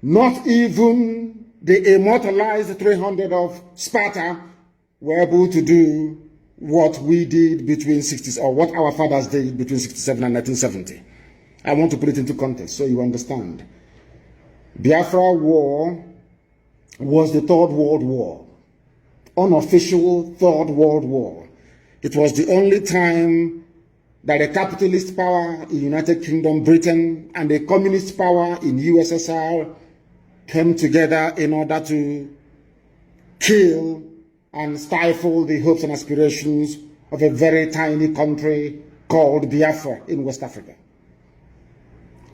Not even the immortalized 300 of Sparta were able to do what we did between 60s, or what our fathers did between 67 and 1970. I want to put it into context so you understand. Biafra War was the Third World War, unofficial Third World War. It was the only time that a capitalist power in United Kingdom, Britain, and a communist power in USSR came together in order to kill and stifle the hopes and aspirations of a very tiny country called Biafra in West Africa.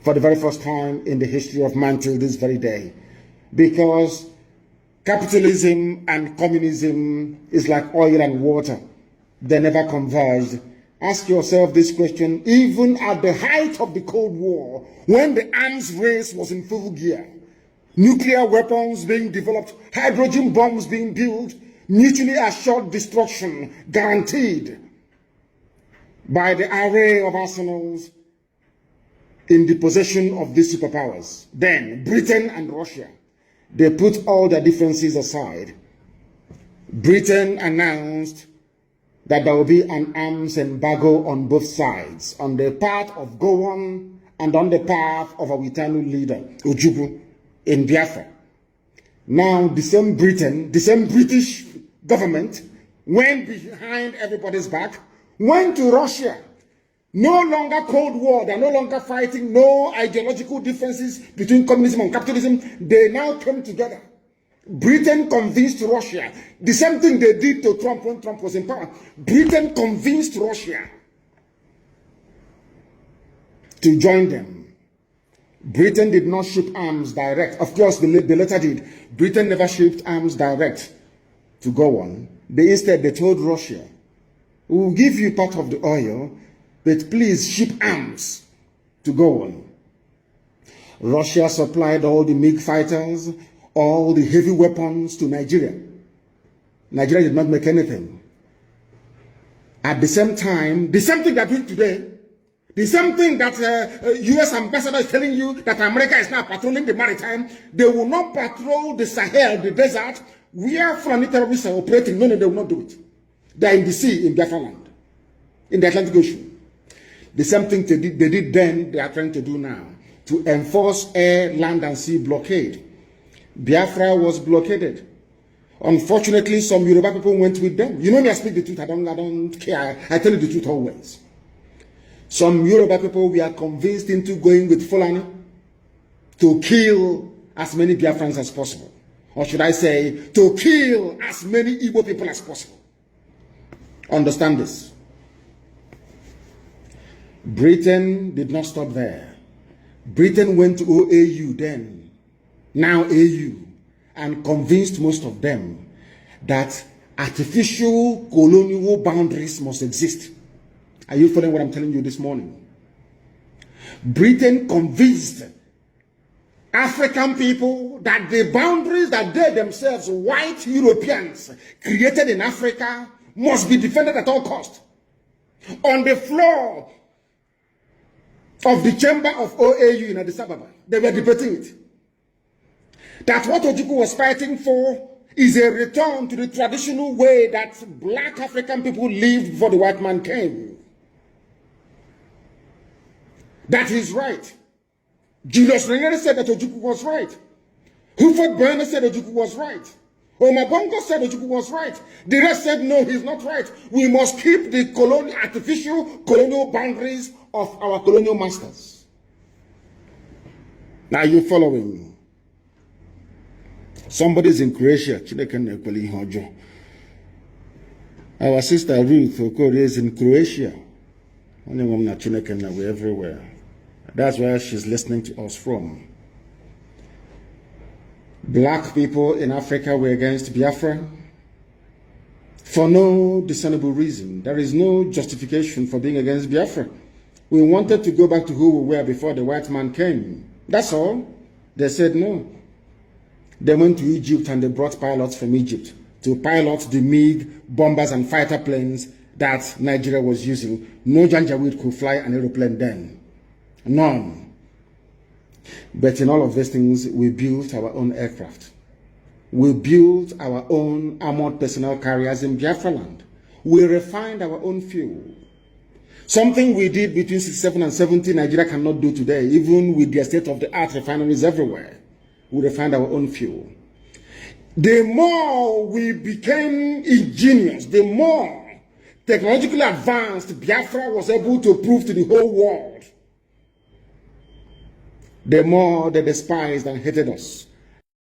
For the very first time in the history of man till this very day. Because capitalism and communism is like oil and water. They never converged. Ask yourself this question, even at the height of the Cold War, when the arms race was in full gear, nuclear weapons being developed, hydrogen bombs being built, mutually assured destruction guaranteed by the array of arsenals in the possession of these superpowers. Then Britain and Russia, they put all their differences aside. Britain announced that there will be an arms embargo on both sides, on the part of Gowon and on the part of our Awitanu leader, Ojukwu, in Biafra. Now, the same Britain, the same British government went behind everybody's back, went to Russia. No longer Cold War, they're no longer fighting, no ideological differences between communism and capitalism. They now came together. Britain convinced Russia, the same thing they did to Trump when Trump was in power. Britain convinced Russia to join them. Britain did not ship arms direct. Of course, the latter did. Britain never shipped arms direct to go on. Instead, they told Russia, we will give you part of the oil, but please ship arms to go on. Russia supplied all the MiG fighters, all the heavy weapons to Nigeria. Nigeria did not make anything. At the same time, the same thing they're doing today, the same thing that U.S. ambassador is telling you that America is now patrolling the maritime, they will not patrol the Sahel, the desert, where Fulani terrorists are operating. No, they will not do it. They are in the sea, in Biafra land, in the Atlantic Ocean. The same thing they did then, they are trying to do now, to enforce air, land, and sea blockade. Biafra was blockaded. Unfortunately, some Yoruba people went with them. You know me, I speak the truth. I don't care. I tell you the truth always. Some Yoruba people were convinced into going with Fulani to kill as many Biafrans as possible. Or should I say, to kill as many Igbo people as possible. Understand this. Britain did not stop there. Britain went to OAU then, now AU, and convinced most of them that artificial colonial boundaries must exist. Are you following what I'm telling you this morning? Britain convinced African people that the boundaries that they themselves, white Europeans, created in Africa must be defended at all costs. On the floor of the chamber of OAU in Addis Ababa, they were debating it. That what Ojukwu was fighting for is a return to the traditional way that black African people lived before the white man came. That is right. Julius Nyerere said that Ojukwu was right. Huford Burner said Ojukwu was right. Omabongo said Ojukwu was right. The rest said no, he's not right. We must keep the artificial colonial boundaries of our colonial masters. Now you following me? Somebody's in Croatia. Our sister Ruth Okori is in Croatia. We're everywhere. That's where she's listening to us from. Black people in Africa were against Biafra for no discernible reason. There is no justification for being against Biafra. We wanted to go back to who we were before the white man came. That's all. They said no. They went to Egypt and they brought pilots from Egypt to pilot the MiG bombers and fighter planes that Nigeria was using. No Janjaweed could fly an aeroplane then. None. But in all of these things, we built our own aircraft. We built our own armored personnel carriers in Biafra land. We refined our own fuel. Something we did between 67 and 70, Nigeria cannot do today, even with their state-of-the-art refineries everywhere. We refined our own fuel. The more we became ingenious, the more technologically advanced Biafra was able to prove to the whole world, the more they despised and hated us.